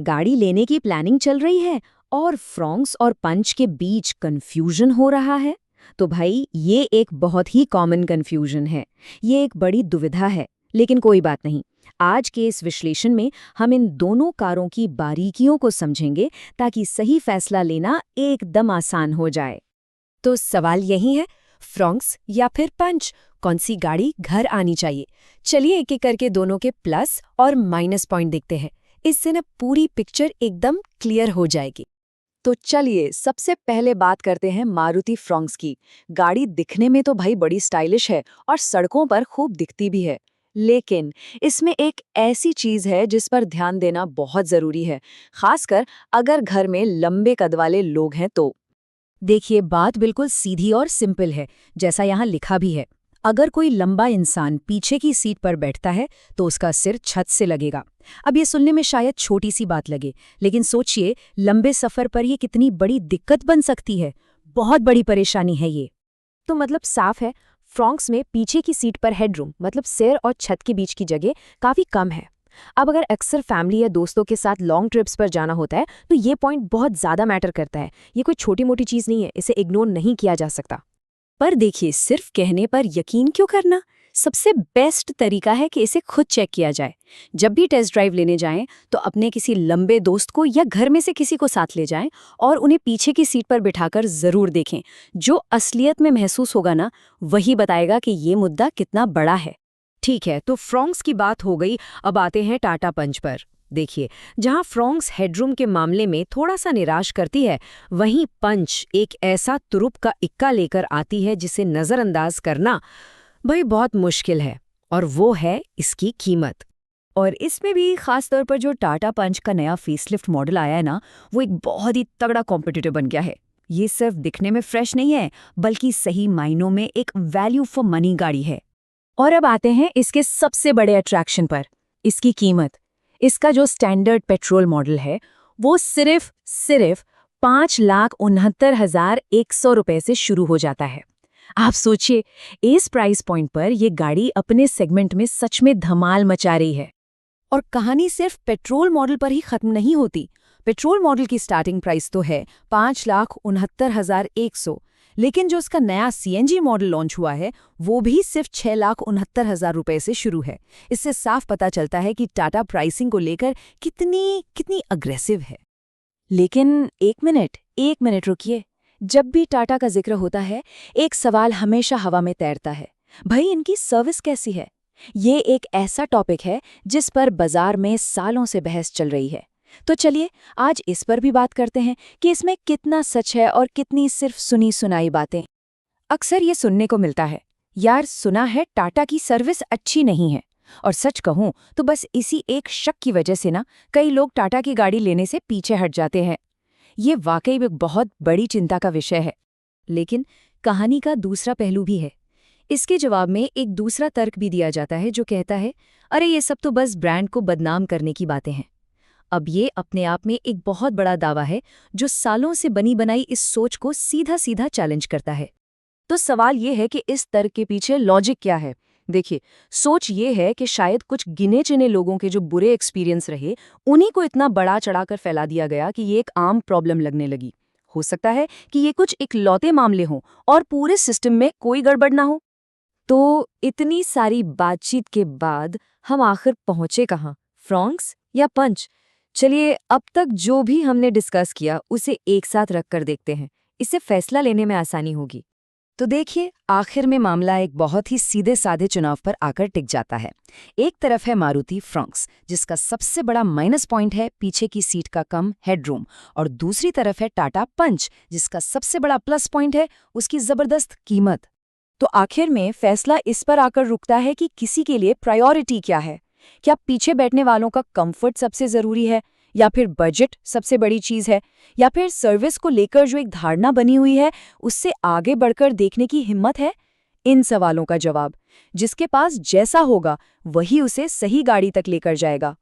गाड़ी लेने की प्लानिंग चल रही है और फ्रॉन्क्स और पंच के बीच कंफ्यूजन हो रहा है। तो भाई ये एक बहुत ही कॉमन कंफ्यूजन है, ये एक बड़ी दुविधा है। लेकिन कोई बात नहीं, आज के इस विश्लेषण में हम इन दोनों कारों की बारीकियों को समझेंगे ताकि सही फैसला लेना एकदम आसान हो जाए। तो सवाल यही है, फ्रॉन्क्स या फिर पंच, कौन सी गाड़ी घर आनी चाहिए? चलिए एक एक करके दोनों के प्लस और माइनस पॉइंट देखते हैं। इससे ना पूरी पिक्चर एकदम क्लियर हो जाएगी। तो चलिए सबसे पहले बात करते हैं मारुति फ्रॉन्क्स की। गाड़ी दिखने में तो भाई बड़ी स्टाइलिश है और सड़कों पर खूब दिखती भी है, लेकिन इसमें एक ऐसी चीज है जिस पर ध्यान देना बहुत जरूरी है, खासकर अगर घर में लंबे कद वाले लोग हैं तो। देखिए, बात बिल्कुल सीधी और सिंपल है, जैसा यहाँ लिखा भी है। अगर कोई लंबा इंसान पीछे की सीट पर बैठता है तो उसका सिर छत से लगेगा। अब ये सुनने में शायद छोटी सी बात लगे, लेकिन सोचिए लंबे सफर पर ये कितनी बड़ी दिक्कत बन सकती है। बहुत बड़ी परेशानी है ये। तो मतलब साफ है, फ्रॉन्क्स में पीछे की सीट पर हेडरूम मतलब सिर और छत के बीच की जगह काफी कम है। अब अगर अक्सर फैमिली या दोस्तों के साथ लॉन्ग ट्रिप्स पर जाना होता है तो ये पॉइंट बहुत ज्यादा मैटर करता है। ये कोई छोटी मोटी चीज नहीं है, इसे इग्नोर नहीं किया जा सकता। पर देखिए, सिर्फ कहने पर यकीन क्यों करना? सबसे बेस्ट तरीका है कि इसे खुद चेक किया जाए। जब भी टेस्ट ड्राइव लेने जाएं तो अपने किसी लंबे दोस्त को या घर में से किसी को साथ ले जाएं और उन्हें पीछे की सीट पर बिठाकर जरूर देखें। जो असलियत में महसूस होगा ना, वही बताएगा कि ये मुद्दा कितना बड़ा है। ठीक है, तो फ्रॉन्क्स की बात हो गई, अब आते हैं टाटा पंच पर। देखिए, जहां फ्रॉन्क्स हेडरूम के मामले में थोड़ा सा निराश करती है, वहीं पंच एक ऐसा तुरुप का इक्का लेकर आती है जिसे नज़रअंदाज करना भाई बहुत मुश्किल है, और वो है इसकी कीमत। और इसमें भी खास तौर पर जो टाटा पंच का नया फेसलिफ्ट मॉडल आया है ना, वो एक बहुत ही तगड़ा कॉम्पिटिटर बन गया है। ये सिर्फ दिखने में फ्रेश नहीं है, बल्कि सही मायनों में एक वैल्यू फॉर मनी गाड़ी है। और अब आते हैं इसके सबसे बड़े अट्रैक्शन पर, इसकी कीमत। इसका जो स्टैंडर्ड पेट्रोल मॉडल है वो सिर्फ 5,69,100 रुपए से शुरू हो जाता है। आप सोचिए, इस प्राइस पॉइंट पर यह गाड़ी अपने सेगमेंट में सच में धमाल मचा रही है। और कहानी सिर्फ पेट्रोल मॉडल पर ही खत्म नहीं होती। पेट्रोल मॉडल की स्टार्टिंग प्राइस तो है 5,69,100, लेकिन जो उसका नया सीएनजी मॉडल लॉन्च हुआ है वो भी सिर्फ 6,69,000 रुपए से शुरू है। इससे साफ पता चलता है कि टाटा प्राइसिंग को लेकर कितनी अग्रेसिव है। लेकिन एक मिनट रुकिए। जब भी टाटा का जिक्र होता है, एक सवाल हमेशा हवा में तैरता है, भाई इनकी सर्विस कैसी है? ये एक ऐसा टॉपिक है जिस पर बाजार में सालों से बहस चल रही है। तो चलिए आज इस पर भी बात करते हैं कि इसमें कितना सच है और कितनी सिर्फ सुनी सुनाई बातें। अक्सर ये सुनने को मिलता है, यार सुना है टाटा की सर्विस अच्छी नहीं है। और सच कहूं तो बस इसी एक शक की वजह से ना कई लोग टाटा की गाड़ी लेने से पीछे हट जाते हैं। ये वाकई एक बहुत बड़ी चिंता का विषय है। लेकिन कहानी का दूसरा पहलू भी है। इसके जवाब में एक दूसरा तर्क भी दिया जाता है जो कहता है, अरे ये सब तो बस ब्रांड को बदनाम करने की बातें हैं। अब ये अपने आप में एक बहुत बड़ा दावा है जो सालों से बनी बनाई इस सोच को सीधा सीधा चैलेंज करता है। तो सवाल ये है कि इस तर्क के पीछे लॉजिक क्या है? देखिए, सोच ये है कि शायद कुछ गिने चुने लोगों के जो बुरे एक्सपीरियंस रहे, उन्हीं को इतना बड़ा चढ़ाकर फैला दिया गया कि ये एक आम प्रॉब्लम लगने लगी। हो सकता है कि ये कुछ इकलौते मामले हों और पूरे सिस्टम में कोई गड़बड़ ना हो। तो इतनी सारी बातचीत के बाद हम आखिर पहुंचे कहाँ, फ्रॉन्क्स या पंच? चलिए अब तक जो भी हमने डिस्कस किया उसे एक साथ रखकर देखते हैं, इससे फैसला लेने में आसानी होगी। तो देखिए, आखिर में मामला एक बहुत ही सीधे साधे चुनाव पर आकर टिक जाता है। एक तरफ है मारुति फ्रॉन्क्स, जिसका सबसे बड़ा माइनस पॉइंट है पीछे की सीट का कम हेडरूम, और दूसरी तरफ है टाटा पंच, जिसका सबसे बड़ा प्लस पॉइंट है उसकी जबरदस्त कीमत। तो आखिर में फैसला इस पर आकर रुकता है कि किसी के लिए प्रायोरिटी क्या है। क्या पीछे बैठने वालों का कंफर्ट सबसे जरूरी है, या फिर बजट सबसे बड़ी चीज है, या फिर सर्विस को लेकर जो एक धारणा बनी हुई है उससे आगे बढ़कर देखने की हिम्मत है? इन सवालों का जवाब जिसके पास जैसा होगा वही उसे सही गाड़ी तक लेकर जाएगा।